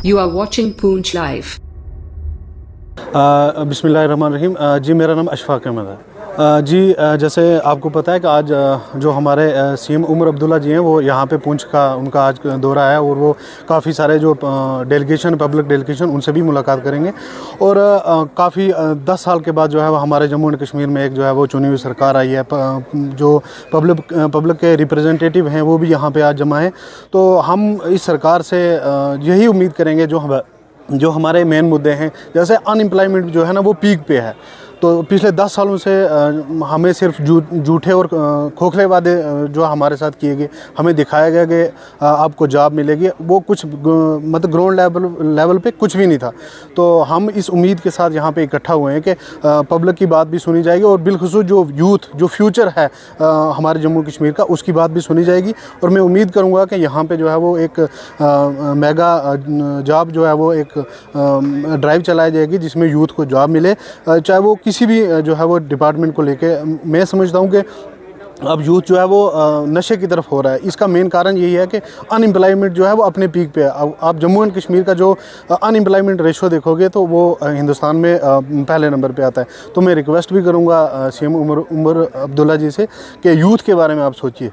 You are watching Poonch Live. बिस्मिल्लाहिर्रहमानिर्रहीम। जी मेरा नाम अशफाक अहमद है। जी जैसे आपको पता है कि आज जो हमारे सीएम उमर अब्दुल्ला जी हैं वो यहाँ पे पूंछ का उनका आज दौरा है और वो काफ़ी सारे जो डेलीगेशन पब्लिक डेलीगेशन उनसे भी मुलाकात करेंगे और काफ़ी 10 साल के बाद जो है वो हमारे जम्मू एंड कश्मीर में एक जो है वो चुनी हुई सरकार आई है। जो पब्लिक के रिप्रेजेंटेटिव हैं वो भी यहाँ पर आज जमा हैं। तो हम इस सरकार से यही उम्मीद करेंगे जो हमारे मेन मुद्दे हैं, जैसे अनएम्प्लॉयमेंट जो है ना वो पीक पे है। तो पिछले 10 सालों से हमें सिर्फ झूठे और खोखले वादे जो हमारे साथ किए गए, हमें दिखाया गया कि आपको जॉब मिलेगी, वो कुछ मतलब ग्राउंड लेवल पे कुछ भी नहीं था। तो हम इस उम्मीद के साथ यहाँ पे इकट्ठा हुए हैं कि पब्लिक की बात भी सुनी जाएगी और बिलखुसूस जो यूथ जो फ्यूचर है हमारे जम्मू कश्मीर का, उसकी बात भी सुनी जाएगी। और मैं उम्मीद करूँगा कि यहाँ पर जो है वो एक मेगा जॉब जो है वो एक ड्राइव चलाई जाएगी जिसमें यूथ को जॉब मिले, चाहे वो किसी भी जो है वो डिपार्टमेंट को लेके। मैं समझता हूँ कि अब यूथ जो है वो नशे की तरफ हो रहा है। इसका मेन कारण यही है कि अनएम्प्लॉयमेंट जो है वो अपने पीक पे है। अब आप जम्मू एंड कश्मीर का जो अनएम्प्लॉयमेंट रेशो देखोगे तो वो हिंदुस्तान में पहले नंबर पे आता है। तो मैं रिक्वेस्ट भी करूँगा सीएम उमर अब्दुल्ला जी से कि यूथ के बारे में आप सोचिए,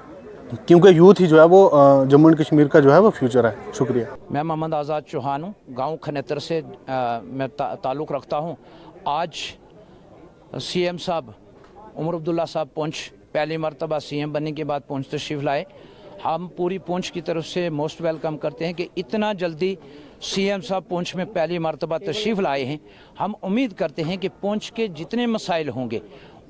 क्योंकि यूथ ही जो है वो जम्मू एंड कश्मीर का जो है वो फ्यूचर है। शुक्रिया। मैं मोहम्मद आज़ाद चौहान हूँ, गाँव खनेतर से मैं ताल्लुक़ रखता हूँ। आज सीएम साहब उमर अब्दुल्ला साहब पूंछ पहली मरतबा सीएम बनने के बाद पूंछ तशरीफ़ लाए। हम पूरी पूंछ की तरफ से मोस्ट वेलकम करते हैं कि इतना जल्दी सीएम साहब पूंछ में पहली मरतबा तशरीफ़ लाए हैं। हम उम्मीद करते हैं कि पूंछ के जितने मसाइल होंगे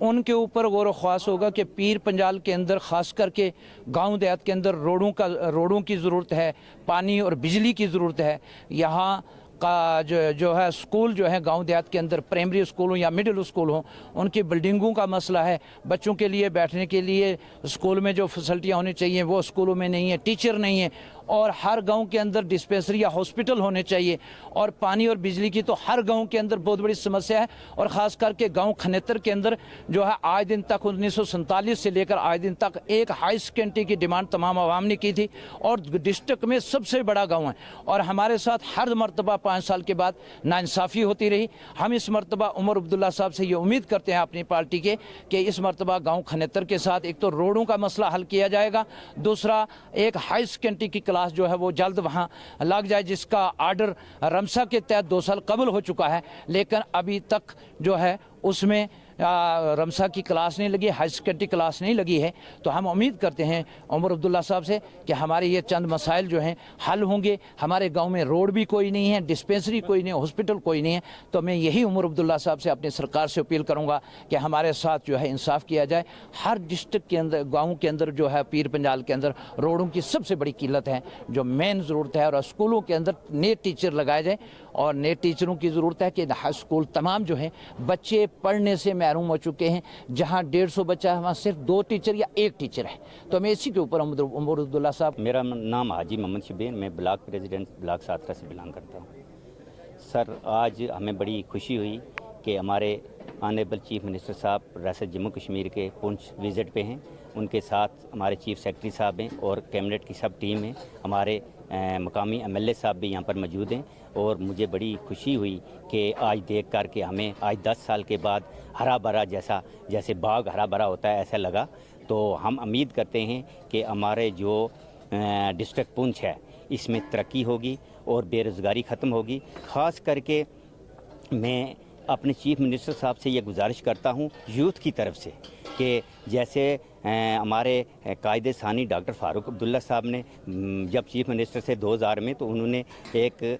उनके ऊपर गौर ख्वास होगा कि पीर पंजाल के अंदर ख़ास करके गांव देहात के अंदर रोडों की ज़रूरत है, पानी और बिजली की ज़रूरत है। यहाँ का जो है स्कूल जो है गांव देहात के अंदर प्राइमरी स्कूल हो या मिडिल स्कूल हो, उनकी बिल्डिंगों का मसला है। बच्चों के लिए बैठने के लिए स्कूल में जो फैसिलिटियाँ होनी चाहिए वो स्कूलों में नहीं है, टीचर नहीं है। और हर गांव के अंदर डिस्पेंसरी या हॉस्पिटल होने चाहिए। और पानी और बिजली की तो हर गांव के अंदर बहुत बड़ी समस्या है। और ख़ास करके गांव खनेतर के अंदर जो है आज दिन तक 1947 से लेकर आज दिन तक एक हाई सेकेंडरी की डिमांड तमाम आवाम ने की थी और डिस्ट्रिक्ट में सबसे बड़ा गाँव है। और हमारे साथ हर मरतबा 5 साल के बाद नाइंसाफ़ी होती रही। हम इस मरतबा उमर अब्दुल्ला साहब से ये उम्मीद करते हैं अपनी पार्टी के कि इस मरतबा गाँव खनेतर के साथ एक तो रोडों का मसला हल किया जाएगा, दूसरा एक हाई सेकेंडरी की क्लास जो है वो जल्द वहाँ लग जाए, जिसका आर्डर रमसा के तहत 2 साल कबल हो चुका है, लेकिन अभी तक जो है उसमें रमसा की क्लास नहीं लगी, हाई सेकेंडरी क्लास नहीं लगी है। तो हम उम्मीद करते हैं उमर अब्दुल्ला साहब से कि हमारे ये चंद मसाइल जो हैं हल होंगे। हमारे गांव में रोड भी कोई नहीं है, डिस्पेंसरी कोई नहीं है, हॉस्पिटल कोई नहीं है। तो मैं यही उमर अब्दुल्ला साहब से अपनी सरकार से अपील करूंगा कि हमारे साथ जो है इंसाफ किया जाए। हर डिस्ट्रिक्ट के अंदर गाँव के अंदर जो है पीर पंजाल के अंदर रोडों की सबसे बड़ी किल्लत है, जो मेन ज़रूरत है। और स्कूलों के अंदर नए टीचर लगाए जाए और नए टीचरों की ज़रूरत है कि स्कूल तमाम जो है बच्चे पढ़ने से महरूम हो चुके हैं। जहां 150 बच्चा है वहाँ सिर्फ 2 टीचर या 1 टीचर है। तो मैं इसी के ऊपर उमर अब्दुल्ला साहब। मेरा नाम हाजी मोहम्मद शबीर, मैं ब्लॉक प्रेसिडेंट ब्लॉक 17 से बिलोंग करता हूँ। सर आज हमें बड़ी खुशी हुई कि हमारे ऑनरेबल चीफ मिनिस्टर साहब रियासत जम्मू कश्मीर के पूंछ विज़िट पे हैं। उनके साथ हमारे चीफ सेक्रेटरी साहब हैं और कैबिनेट की सब टीम है। हमारे मकामी एमएलए साहब भी यहाँ पर मौजूद हैं। और मुझे बड़ी खुशी हुई कि आज देख कर के हमें आज 10 साल के बाद हरा भरा जैसे बाग हरा भरा होता है ऐसा लगा। तो हम उम्मीद करते हैं कि हमारे जो डिस्ट्रिक्ट पूंछ है इसमें तरक्की होगी और बेरोज़गारी ख़त्म होगी। ख़ास करके मैं अपने चीफ मिनिस्टर साहब से ये गुजारिश करता हूँ यूथ की तरफ से कि जैसे हमारे कायदे सानी डॉक्टर फ़ारूक अब्दुल्ला साहब ने जब चीफ मिनिस्टर से 2000 में, तो उन्होंने एक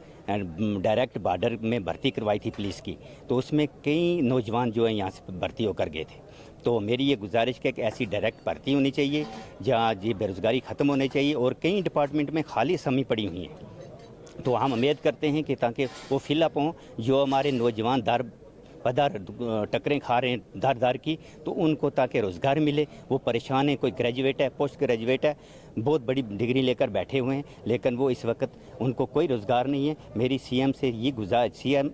डायरेक्ट बॉर्डर में भर्ती करवाई थी पुलिस की, तो उसमें कई नौजवान जो हैं यहाँ से भर्ती होकर गए थे। तो मेरी ये गुजारिश है कि ऐसी डायरेक्ट भर्ती होनी चाहिए जहाँ ये बेरोज़गारी ख़त्म होनी चाहिए। और कई डिपार्टमेंट में खाली असमी पड़ी हुई हैं, तो हम उम्मीद करते हैं कि ताकि वो फिलअप हों। जो हमारे नौजवान दर पदार टक्करें खा रहे हैं दर दर की, तो उनको ताकि रोज़गार मिले। वो परेशान है, कोई ग्रेजुएट है, पोस्ट ग्रेजुएट है, बहुत बड़ी डिग्री लेकर बैठे हुए हैं, लेकिन वो इस वक्त उनको कोई रोज़गार नहीं है। मेरी सीएम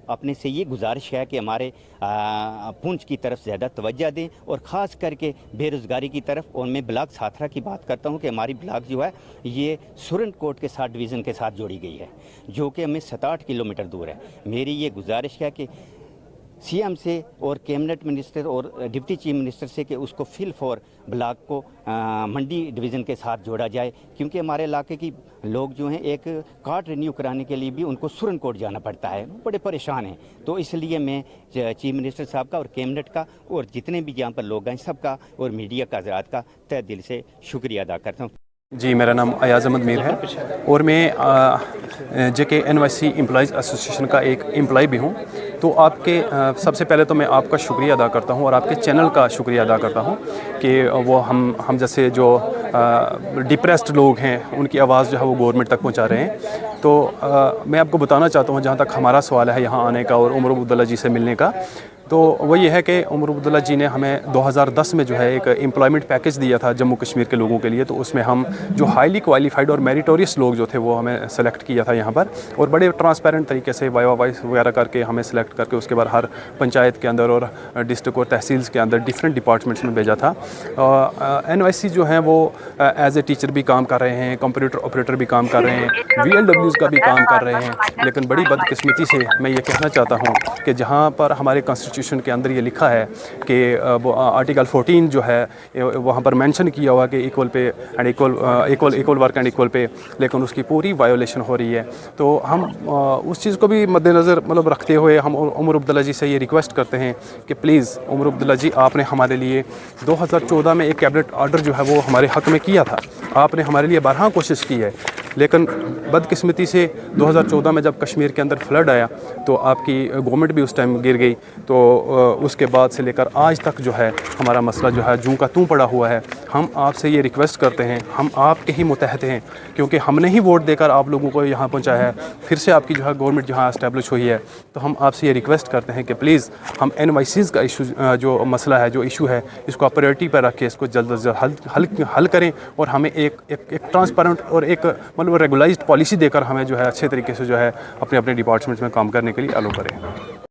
अपने से ये गुजारिश है कि हमारे पुंछ की तरफ ज़्यादा तवज्जो दें और ख़ास करके बेरोज़गारी की तरफ। और मैं ब्लॉक साथरा की बात करता हूँ कि हमारी ब्लॉक जो है ये सुरनकोट के साथ डिवीज़न के साथ जोड़ी गई है, जो कि हमें 7-8 किलोमीटर दूर है। मेरी ये गुजारिश है कि सीएम से और कैबिनेट मिनिस्टर और डिप्टी चीफ मिनिस्टर से कि उसको फिल फॉर ब्लॉक को मंडी डिवीज़न के साथ जोड़ा जाए, क्योंकि हमारे इलाके की लोग जो हैं एक कार्ड रिन्यू कराने के लिए भी उनको सुरनकोट जाना पड़ता है, बड़े परेशान हैं। तो इसलिए मैं चीफ मिनिस्टर साहब का और कैबिनेट का और जितने भी यहाँ पर लोग हैं सबका और मीडिया का हज़रात का तहे दिल से शुक्रिया अदा करता हूँ। जी, मेरा नाम अयाज़ अहमद मीर है और मैं जेके NYC एम्प्लॉइज़ एसोसिएशन का एक एम्प्लॉय भी हूँ। तो आपके सबसे पहले तो मैं आपका शुक्रिया अदा करता हूँ और आपके चैनल का शुक्रिया अदा करता हूँ कि वो हम जैसे जो डिप्रेस्ड लोग हैं उनकी आवाज़ जो है वो गवर्नमेंट तक पहुँचा रहे हैं। तो मैं आपको बताना चाहता हूँ, जहाँ तक हमारा सवाल है यहाँ आने का और उमर अब्दुल्ला जी से मिलने का, तो वो ये है कि उमर अब्दुल्ला जी ने हमें 2010 में जो है एक एम्प्लॉयमेंट पैकेज दिया था जम्मू कश्मीर के लोगों के लिए। तो उसमें हम जो हाईली क्वालिफाइड और मेरिटोरियस लोग जो थे वो हमें सेलेक्ट किया था यहाँ पर, और बड़े ट्रांसपेरेंट तरीके से वाइवा वाइस वगैरह करके हमें सेलेक्ट करके उसके बाद हर पंचायत के अंदर और डिस्ट्रिक्ट और तहसील्स के अंदर डिफरेंट डिपार्टमेंट्स में भेजा था। NYC जो है वो एज ए टीचर भी काम कर रहे हैं, कंप्यूटर ऑपरेटर भी काम कर रहे हैं, VLWs का भी काम कर रहे हैं। लेकिन बड़ी बदकिस्मती से मैं ये कहना चाहता हूँ कि जहाँ पर हमारे कॉन्स्टिट्यूशन के अंदर ये लिखा है कि वो आर्टिकल 14 जो है वहाँ पर मेंशन किया हुआ कि equal pay and equal work and equal pay, लेकिन उसकी पूरी वायोलेशन हो रही है। तो हम उस चीज़ को भी मद्देनज़र मतलब रखते हुए हम उमर अब्दुल्ला जी से ये रिक्वेस्ट करते हैं कि प्लीज़ उमर अब्दुल्ला जी, आपने हमारे लिए 2014 में एक कैबिनेट ऑर्डर जो है वो हमारे हक़ में किया था, आपने हमारे लिए बारहा कोशिश की है, लेकिन बदकिस्मती से 2014 में जब कश्मीर के अंदर फ्लड आया तो आपकी गवर्नमेंट भी उस टाइम गिर गई। तो उसके बाद से लेकर आज तक जो है हमारा मसला जो है जूं का तूं पड़ा हुआ है। हम आपसे ये रिक्वेस्ट करते हैं, हम आपके ही मुतहत हैं, क्योंकि हमने ही वोट देकर आप लोगों को यहाँ पहुँचाया है, फिर से आपकी जो है गवर्नमेंट जहाँ इस्टेब्लिश हुई है। तो हम आपसे ये रिक्वेस्ट करते हैं कि प्लीज़ हम NYCs का इशू जो मसला है, जो इशू है, इसको आप प्रायोरिटी पर रख के इसको जल्द से जल्द हल करें और हमें एक ट्रांसपेरेंट और एक मतलब रेगुलाइज्ड पॉलिसी देकर हमें जो है अच्छे तरीके से जो है अपने डिपार्टमेंट्स में काम करने के लिए अलो करें।